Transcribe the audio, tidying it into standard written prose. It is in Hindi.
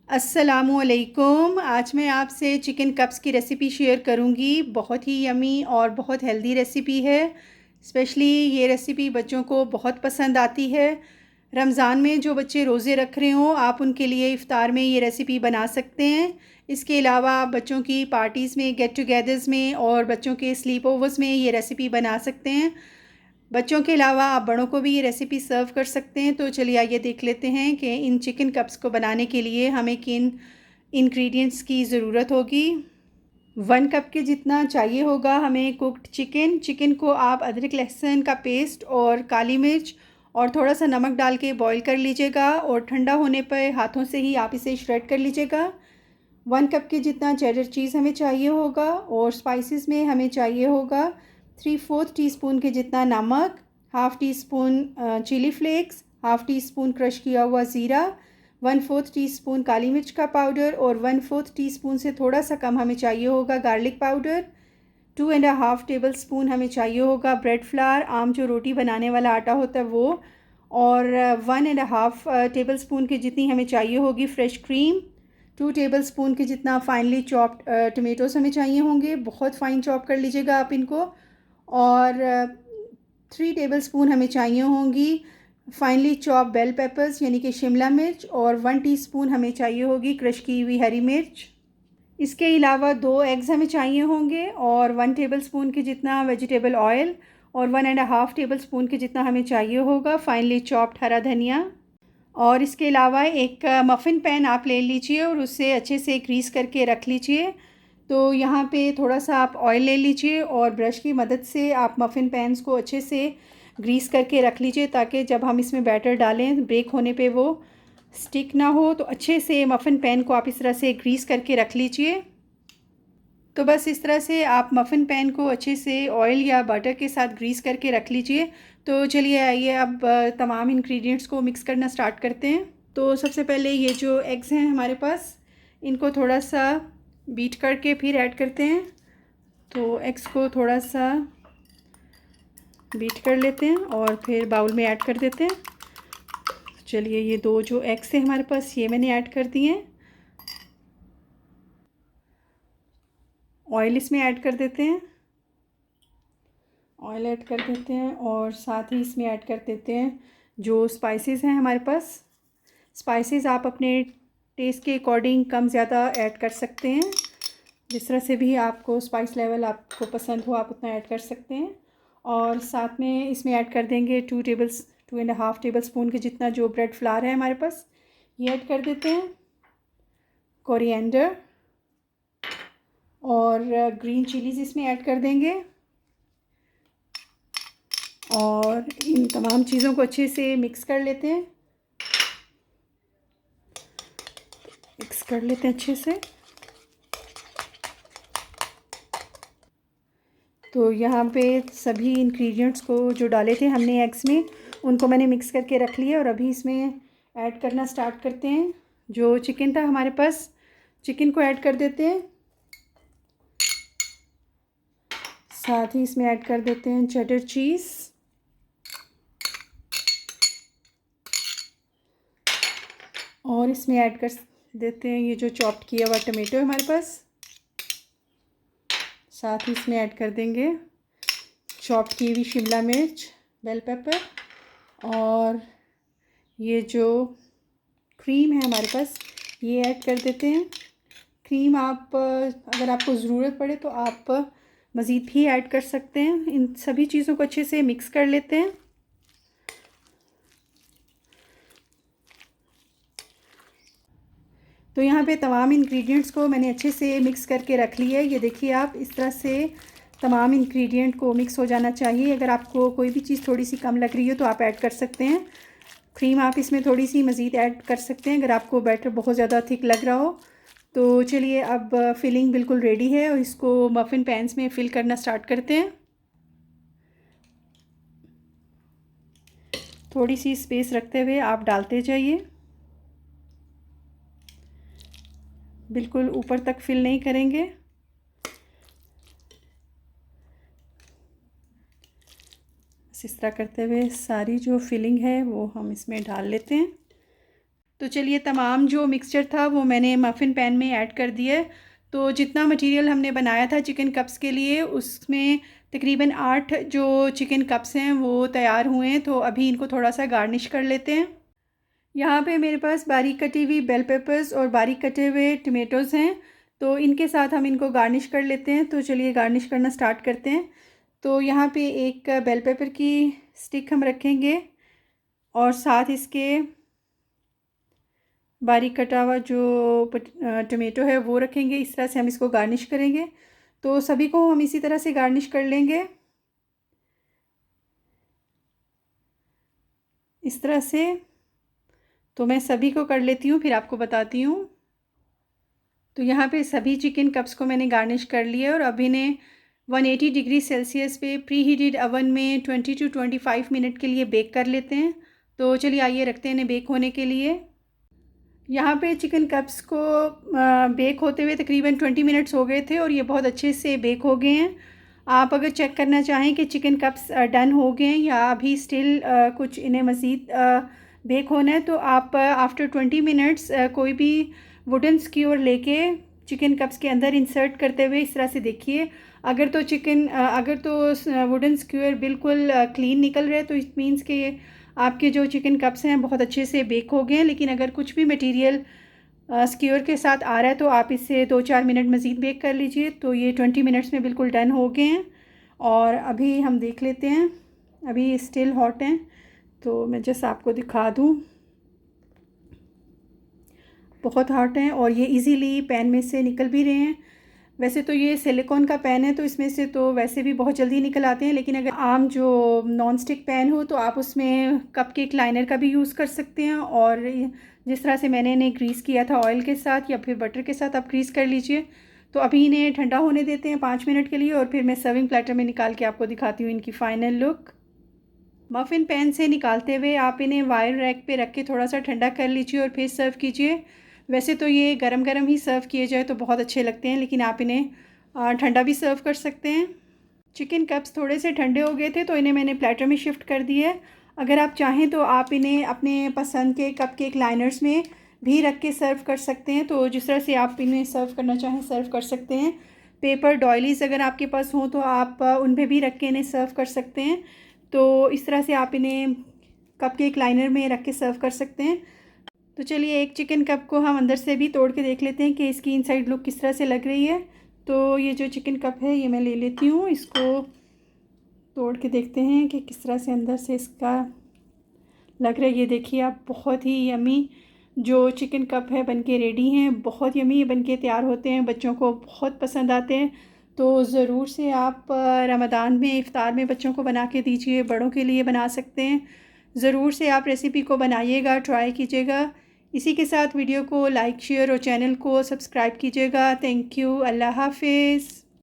अस्सलामुअलैकुम। आज मैं आपसे चिकन कप्स की रेसिपी शेयर करूंगी। बहुत ही यमी और बहुत हेल्दी रेसिपी है। स्पेशली ये रेसिपी बच्चों को बहुत पसंद आती है। रमज़ान में जो बच्चे रोज़े रख रहे हों, आप उनके लिए इफ़्तार में ये रेसिपी बना सकते हैं। इसके अलावा आप बच्चों की पार्टीज़ में, गेट टुगेदर्स में और बच्चों के स्लीप ओवर्स में ये रेसिपी बना सकते हैं। बच्चों के अलावा आप बड़ों को भी ये रेसिपी सर्व कर सकते हैं। तो चलिए आइए देख लेते हैं कि इन चिकन कप्स को बनाने के लिए हमें किन इंग्रेडिएंट्स की ज़रूरत होगी। 1 कप के जितना चाहिए होगा हमें कुक्ड चिकन को आप अदरक लहसुन का पेस्ट और काली मिर्च और थोड़ा सा नमक डाल के बॉईल कर लीजिएगा और ठंडा होने पर हाथों से ही आप इसे श्रेड कर लीजिएगा। 1 कप के जितना चेडर चीज़ हमें चाहिए होगा और स्पाइसेस में हमें चाहिए होगा 3/4 टीस्पून के जितना नमक, half teaspoon chilli flakes, half teaspoon crush किया हुआ ज़ीरा, 1/4 टीस्पून काली मिर्च का पाउडर और 1/4 टीस्पून से थोड़ा सा कम हमें चाहिए होगा गार्लिक पाउडर। 2.5 टेबल स्पून हमें चाहिए होगा ब्रेड फ्लावर, आम जो रोटी बनाने वाला आटा होता है वो। और 1.5 टेबल स्पून की जितनी हमें चाहिए होगी फ्रेश क्रीम। 2 टेबल स्पून के जितना फाइनली चॉप्ड टमेटोज़ हमें चाहिए होंगे, बहुत फ़ाइन चॉप कर लीजिएगा आप इनको। और 3 टेबल स्पून हमें चाहिए होंगी फाइनली चॉप बेल पेपर्स यानी कि शिमला मिर्च और 1 टीस्पून हमें चाहिए होगी क्रश की हुई हरी मिर्च। इसके अलावा 2 एग्ज़ हमें चाहिए होंगे और 1 टेबल स्पून के जितना वेजिटेबल ऑयल और 1.5 टेबल स्पून के जितना हमें चाहिए होगा फाइनली चॉप्ड हरा धनिया। और इसके अलावा एक मफ़िन पैन आप ले लीजिए और उससे अच्छे से ग्रीस करके रख लीजिए। तो यहाँ पे थोड़ा सा आप ऑयल ले लीजिए और ब्रश की मदद से आप मफ़िन पैन्स को अच्छे से ग्रीस करके रख लीजिए ताकि जब हम इसमें बैटर डालें ब्रेक होने पे वो स्टिक ना हो। तो अच्छे से मफ़िन पैन को आप इस तरह से ग्रीस करके रख लीजिए। तो बस इस तरह से आप मफ़िन पैन को अच्छे से ऑयल या बटर के साथ ग्रीस करके रख लीजिए। तो चलिए आइए अब तमाम इंग्रेडिएंट्स को मिक्स करना स्टार्ट करते हैं। तो सबसे पहले ये जो एग्स हैं हमारे पास, इनको थोड़ा सा बीट करके फिर ऐड करते हैं। तो एग्स को थोड़ा सा बीट कर लेते हैं और फिर बाउल में ऐड कर देते हैं। चलिए ये 2 जो एग्स हैं हमारे पास ये मैंने ऐड कर दिए हैं। ऑयल इसमें ऐड कर देते हैं। ऑयल ऐड कर देते हैं और साथ ही इसमें ऐड कर देते हैं जो स्पाइसेस हैं हमारे पास। स्पाइसेस आप अपने टेस्ट के अकॉर्डिंग कम ज़्यादा ऐड कर सकते हैं। जिस तरह से भी आपको स्पाइस लेवल आपको पसंद हो आप उतना ऐड कर सकते हैं। और साथ में इसमें ऐड कर देंगे 2.5 टेबल स्पून के जितना जो ब्रेड फ्लावर है हमारे पास ये ऐड कर देते हैं। कोरिएंडर और ग्रीन चिलीज़ इसमें ऐड कर देंगे और इन तमाम चीज़ों को अच्छे से मिक्स कर लेते हैं। मिक्स कर लेते हैं अच्छे से। तो यहाँ पे सभी इंग्रेडिएंट्स को जो डाले थे हमने एग्स में उनको मैंने मिक्स करके रख लिया और अभी इसमें ऐड करना स्टार्ट करते हैं। जो चिकन था हमारे पास, चिकन को ऐड कर देते हैं। साथ ही इसमें ऐड कर देते हैं चेडर चीज़ और इसमें ऐड कर देते हैं ये जो चॉप्ड किया हुआ टमाटो है हमारे पास। साथ ही इसमें ऐड कर देंगे चॉप्ड की हुई शिमला मिर्च, बेल पेपर और ये जो क्रीम है हमारे पास ये ऐड कर देते हैं। क्रीम आप अगर आपको ज़रूरत पड़े तो आप मज़ीद भी ऐड कर सकते हैं। इन सभी चीज़ों को अच्छे से मिक्स कर लेते हैं। तो यहाँ पे तमाम इंग्रेडिएंट्स को मैंने अच्छे से मिक्स करके रख लिया है। ये देखिए आप इस तरह से तमाम इंग्रेडिएंट को मिक्स हो जाना चाहिए। अगर आपको कोई भी चीज़ थोड़ी सी कम लग रही हो तो आप ऐड कर सकते हैं। क्रीम आप इसमें थोड़ी सी मज़ीद ऐड कर सकते हैं अगर आपको बैटर बहुत ज़्यादा थिक लग रहा हो। तो चलिए अब फिलिंग बिल्कुल रेडी है और इसको मफ़िन पैन्स में फ़िल करना स्टार्ट करते हैं। थोड़ी सी स्पेस रखते हुए आप डालते जाइए। बिल्कुल ऊपर तक फिल नहीं करेंगे। इस तरह करते हुए सारी जो फिलिंग है वो हम इसमें डाल लेते हैं। तो चलिए तमाम जो मिक्सचर था वो मैंने मफ़िन पैन में ऐड कर दिया। तो जितना मटेरियल हमने बनाया था चिकन कप्स के लिए उसमें तकरीबन 8 जो चिकन कप्स हैं वो तैयार हुए हैं। तो अभी इनको थोड़ा सा गार्निश कर लेते हैं। यहाँ पे मेरे पास बारीक कटी हुई बेल पेपर्स और बारीक कटे हुए टमेटोज़ हैं। तो इनके साथ हम इनको गार्निश कर लेते हैं। तो चलिए गार्निश करना स्टार्ट करते हैं। तो यहाँ पे एक बेल पेपर की स्टिक हम रखेंगे और साथ इसके बारीक कटा हुआ जो टमेटो है वो रखेंगे। इस तरह से हम इसको गार्निश करेंगे। तो सभी को हम इसी तरह से गार्निश कर लेंगे, इस तरह से। तो मैं सभी को कर लेती हूँ, फिर आपको बताती हूँ। तो यहाँ पे सभी चिकन कप्स को मैंने गार्निश कर लिया और अभी ने 180 डिग्री सेल्सियस पे प्री हीटेड ओवन में 20 to 25 मिनट के लिए बेक कर लेते हैं। तो चलिए आइए रखते हैं इन्हें बेक होने के लिए। यहाँ पे चिकन कप्स को बेक होते हुए तकरीबन 20 मिनट्स हो गए थे और ये बहुत अच्छे से बेक हो गए हैं। आप अगर चेक करना चाहें कि चिकन कप्स डन हो गए हैं या अभी स्टिल कुछ इन्हें मज़ीद बेक होना है, तो आप आफ्टर 20 मिनट्स कोई भी वुडन स्क्यूअर लेके चिकन कप्स के अंदर इंसर्ट करते हुए इस तरह से देखिए। अगर तो वुडन स्क्यूअर बिल्कुल क्लीन निकल रहा है तो इट मीन्स कि आपके जो चिकन कप्स हैं बहुत अच्छे से बेक हो गए हैं। लेकिन अगर कुछ भी मटेरियल स्क्यूअर के साथ आ रहा है तो आप इससे 2-4 मिनट मज़ीद बेक कर लीजिए। तो ये 20 मिनट्स में बिल्कुल डन हो गए हैं और अभी हम देख लेते हैं। अभी स्टिल हॉट हैं तो मैं जस्ट आपको दिखा दूँ। बहुत हॉट हैं और ये इजीली पैन में से निकल भी रहे हैं। वैसे तो ये सिलिकॉन का पैन है तो इसमें से तो वैसे भी बहुत जल्दी निकल आते हैं, लेकिन अगर आम जो नॉन स्टिक पैन हो तो आप उसमें कपकेक लाइनर का भी यूज़ कर सकते हैं। और जिस तरह से मैंने इन्हें ग्रीस किया था ऑयल के साथ या फिर बटर के साथ, आप ग्रीस कर लीजिए। तो अभी इन्हें ठंडा होने देते हैं 5 मिनट के लिए और फिर मैं सर्विंग प्लेटर में निकाल के आपको दिखाती हूँ इनकी फ़ाइनल लुक। मफ़िन पैन से निकालते हुए आप इन्हें वायर रैक पे रख के थोड़ा सा ठंडा कर लीजिए और फिर सर्व कीजिए। वैसे तो ये गरम गरम ही सर्व किए जाए तो बहुत अच्छे लगते हैं, लेकिन आप इन्हें ठंडा भी सर्व कर सकते हैं। चिकन कप्स थोड़े से ठंडे हो गए थे तो इन्हें मैंने प्लेटर में शिफ्ट कर दिया है। अगर आप चाहें तो आप इन्हें अपने पसंद के कपकेक लाइनर्स में भी रख के सर्व कर सकते हैं। तो जिस तरह से आप इन्हें सर्व करना चाहें सर्व कर सकते हैं। पेपर डॉयलीज़ अगर आपके पास हों तो आप उन पर भी रख के इन्हें सर्व कर सकते हैं। तो इस तरह से आप इन्हें कपकेक लाइनर में रख के सर्व कर सकते हैं। तो चलिए एक चिकन कप को हम अंदर से भी तोड़ के देख लेते हैं कि इसकी इनसाइड लुक किस तरह से लग रही है। तो ये जो चिकन कप है ये मैं ले लेती हूँ, इसको तोड़ के देखते हैं कि किस तरह से अंदर से इसका लग रहा है। ये देखिए आप, बहुत ही यमी जो चिकन कप है बनके रेडी हैं। बहुत यमी बनके तैयार होते हैं, बच्चों को बहुत पसंद आते हैं। तो ज़रूर से आप रमज़ान में इफ़्तार में बच्चों को बना के दीजिए, बड़ों के लिए बना सकते हैं। ज़रूर से आप रेसिपी को बनाइएगा, ट्राई कीजिएगा। इसी के साथ वीडियो को लाइक शेयर और चैनल को सब्सक्राइब कीजिएगा। Thank you. अल्लाह हाफ़िज़।